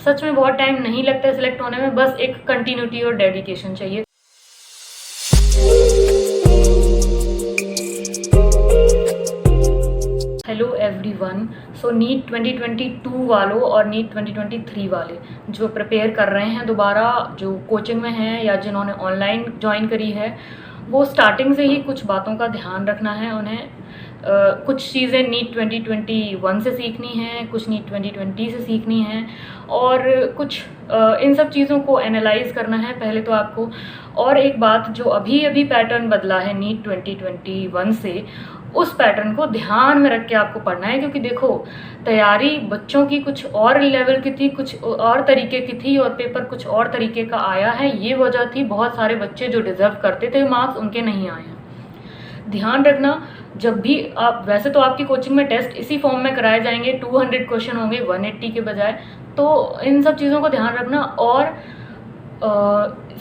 सच में बहुत टाइम नहीं लगता है सिलेक्ट होने में, बस एक कंटिन्यूटी और डेडिकेशन चाहिए। Hello everyone. सो नीट 2022 वालों और नीट 2023 वाले जो प्रिपेयर कर रहे हैं दोबारा, जो कोचिंग में हैं या जिन्होंने ऑनलाइन ज्वाइन करी है, वो स्टार्टिंग से ही कुछ बातों का ध्यान रखना है उन्हें। कुछ चीज़ें नीट 2021 से सीखनी हैं, कुछ नीट 2020 से सीखनी हैं, और कुछ इन सब चीज़ों को एनालाइज करना है पहले तो आपको। और एक बात, जो अभी पैटर्न बदला है नीट 2021 से, उस पैटर्न को ध्यान में रख के आपको पढ़ना है। क्योंकि देखो, तैयारी बच्चों की कुछ और लेवल की थी, कुछ और तरीके की थी, और पेपर कुछ और तरीके का आया है। ये वजह थी, बहुत सारे बच्चे जो डिज़र्व करते थे मार्क्स, उनके नहीं आए हैं। ध्यान रखना, जब भी आप, वैसे तो आपकी कोचिंग में टेस्ट इसी फॉर्म में कराए जाएंगे, 200 क्वेश्चन होंगे 180 के बजाय, तो इन सब चीज़ों को ध्यान रखना। और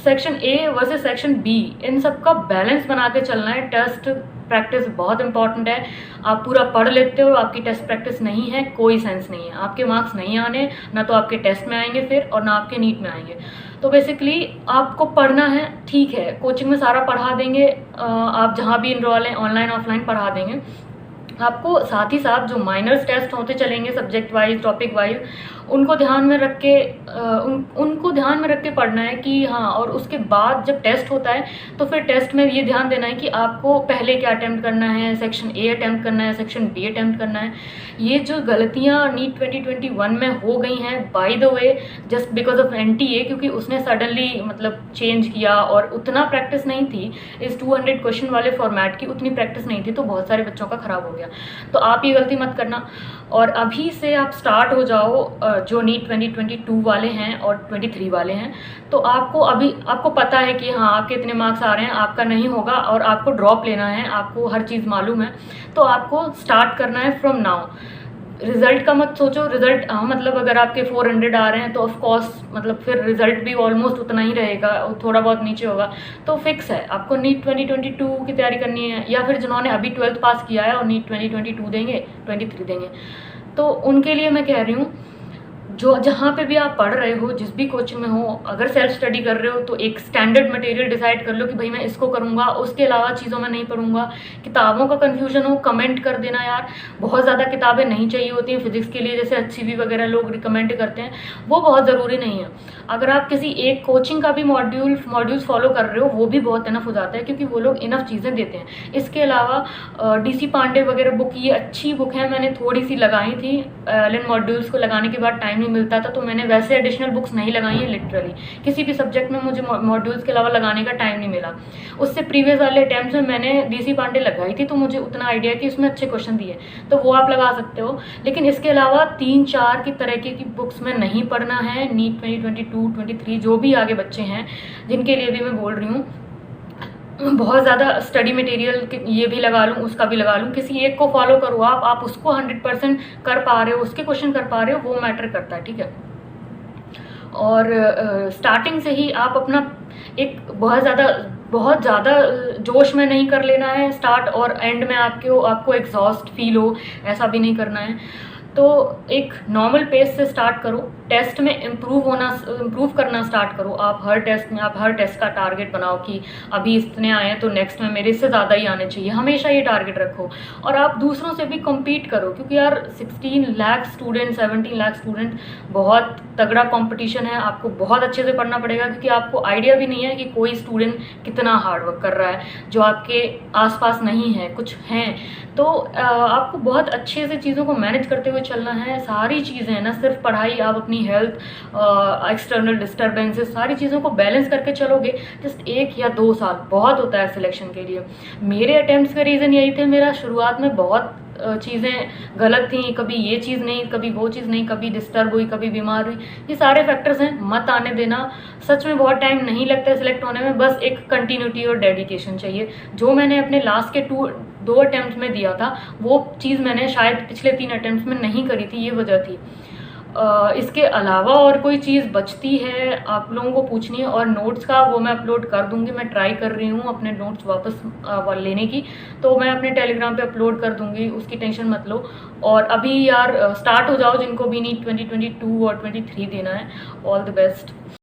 section A versus section B, इन सब का बैलेंस बना के चलना है। टेस्ट प्रैक्टिस बहुत इंपॉर्टेंट है। आप पूरा पढ़ लेते हो, आपकी टेस्ट प्रैक्टिस नहीं है, कोई सेंस नहीं है। आपके मार्क्स नहीं आने, ना तो आपके टेस्ट में आएंगे फिर, और ना आपके नीट में आएंगे। तो बेसिकली आपको पढ़ना है, ठीक है, कोचिंग में सारा पढ़ा देंगे, आप जहाँ भी इनरोल हैं ऑनलाइन ऑफलाइन पढ़ा देंगे। आपको साथ ही साथ जो माइनर्स टेस्ट होते चलेंगे सब्जेक्ट वाइज, टॉपिक वाइज, उनको ध्यान में रख के उनको ध्यान में रख के पढ़ना है कि हाँ। और उसके बाद जब टेस्ट होता है तो फिर टेस्ट में ये ध्यान देना है कि आपको पहले क्या अटैम्प्ट करना है, सेक्शन ए अटैम्प्ट करना है, सेक्शन बी अटैम्प्ट करना है। ये जो गलतियाँ नीट 2021 में हो गई हैं, by the way, just because of NTA, क्योंकि उसने सडनली मतलब चेंज किया और उतना प्रैक्टिस नहीं थी इस 200 क्वेश्चन वाले फॉर्मेट की, उतनी प्रैक्टिस नहीं थी, तो बहुत सारे बच्चों का ख़राब हो गया। तो आप ये गलती मत करना, और अभी से आप स्टार्ट हो जाओ। जो नीट 2022 वाले हैं और 23 वाले हैं, तो आपको पता है कि हाँ, आपके इतने मार्क्स आ रहे हैं, आपका नहीं होगा और आपको ड्रॉप लेना है, आपको हर चीज़ मालूम है। तो आपको स्टार्ट करना है फ्रॉम नाउ। रिजल्ट का मत सोचो। रिजल्ट, हाँ, मतलब अगर आपके 400 आ रहे हैं तो ऑफकोर्स मतलब फिर रिजल्ट भी ऑलमोस्ट उतना ही रहेगा, थोड़ा बहुत नीचे होगा। तो फिक्स है, आपको नीट 2022 की तैयारी करनी है, या फिर जिन्होंने अभी 12th पास किया है और नीट 2022 देंगे, 23 देंगे, तो उनके लिए मैं कह रही हूँ, जो जहाँ पे भी आप पढ़ रहे हो, जिस भी कोचिंग में हो, अगर सेल्फ स्टडी कर रहे हो तो एक स्टैंडर्ड मटेरियल डिसाइड कर लो कि भाई मैं इसको करूँगा, उसके अलावा चीज़ों में नहीं पढ़ूंगा। किताबों का कन्फ्यूजन हो, कमेंट कर देना यार। बहुत ज़्यादा किताबें नहीं चाहिए होती हैं फिजिक्स के लिए, जैसे HCV वगैरह लोग रिकमेंड करते हैं, वो बहुत ज़रूरी नहीं है। अगर आप किसी एक कोचिंग का भी मॉड्यूल्स फॉलो कर रहे हो, वो भी बहुत इनफ हो जाता है, क्योंकि वो लोग इनफ चीज़ें देते हैं। इसके अलावा DC पांडे वगैरह बुक, ये अच्छी बुक है, मैंने थोड़ी सी लगाई थी। LN मॉड्यूल्स को लगाने के बाद टाइम नहीं मिलता था, तो मैंने वैसे एडिशनल बुक्स नहीं लगाई हैं। लिटरली किसी भी सब्जेक्ट में मुझे मॉड्यूल्स के अलावा लगाने का टाइम नहीं मिला। उससे प्रीवियस वाले अटैम्प्ट में मैंने DC पांडे लगाई थी, तो मुझे उतना आइडिया कि उसमें अच्छे क्वेश्चन दिए, तो वो आप लगा सकते हो। लेकिन इसके अलावा 3-4 की तरह की बुक्स में नहीं पढ़ना है। नीट 2022, 23 जो भी आगे बच्चे हैं, जिनके लिए भी मैं बोल रही हूँ, बहुत ज़्यादा स्टडी मटेरियल ये भी लगा लूँ, उसका भी लगा लूँ, किसी एक को फॉलो करो आप उसको 100% कर पा रहे हो, उसके क्वेश्चन कर पा रहे हो, वो मैटर करता है, ठीक है। और स्टार्टिंग से ही आप अपना एक बहुत ज़्यादा जोश में नहीं कर लेना है स्टार्ट, और एंड में आपको एग्जॉस्ट फील हो, ऐसा भी नहीं करना है। तो एक नॉर्मल पेस से स्टार्ट करो। टेस्ट में इम्प्रूव करना स्टार्ट करो। आप हर टेस्ट का टारगेट बनाओ कि अभी इतने आए हैं तो नेक्स्ट में मेरे से ज़्यादा ही आने चाहिए, हमेशा ये टारगेट रखो। और आप दूसरों से भी कम्पीट करो, क्योंकि यार 16 लाख स्टूडेंट, 17 लाख स्टूडेंट, बहुत तगड़ा कंपटीशन है। आपको बहुत अच्छे से पढ़ना पड़ेगा, क्योंकि आपको आइडिया भी नहीं है कि कोई स्टूडेंट कितना हार्डवर्क कर रहा है, जो आपके आसपास नहीं है, कुछ हैं। तो आपको बहुत अच्छे से चीज़ों को मैनेज करते हुए चलना है। सारी चीज़ें, ना सिर्फ पढ़ाई, आप अपनी हेल्थ, एक्सटर्नल डिस्टर्बेंसेस, सारी चीज़ों को बैलेंस करके चलोगे। जस्ट 1 या 2 साल बहुत होता है सिलेक्शन के लिए। मेरे अटेम्प्ट्स के रीज़न यही थे। मेरा शुरुआत में बहुत चीज़ें गलत थी, कभी ये चीज़ नहीं, कभी वो चीज़ नहीं, कभी डिस्टर्ब हुई, कभी बीमार हुई। ये सारे फैक्टर्स हैं, मत आने देना। सच में बहुत टाइम नहीं लगता है सिलेक्ट होने में, बस एक कंटिन्यूटी और डेडिकेशन चाहिए। जो मैंने अपने लास्ट के 2 अटेम्प्ट में दिया था, वो चीज़ मैंने शायद पिछले 3 अटेम्प्ट में नहीं करी थी, ये वजह थी। इसके अलावा और कोई चीज़ बचती है आप लोगों को पूछनी है, और नोट्स का वो मैं अपलोड कर दूँगी। मैं ट्राई कर रही हूँ अपने नोट्स वापस लेने की, तो मैं अपने टेलीग्राम पे अपलोड कर दूँगी, उसकी टेंशन मत लो। और अभी यार स्टार्ट हो जाओ जिनको भी नीट 2022 और 23 देना है। All the best.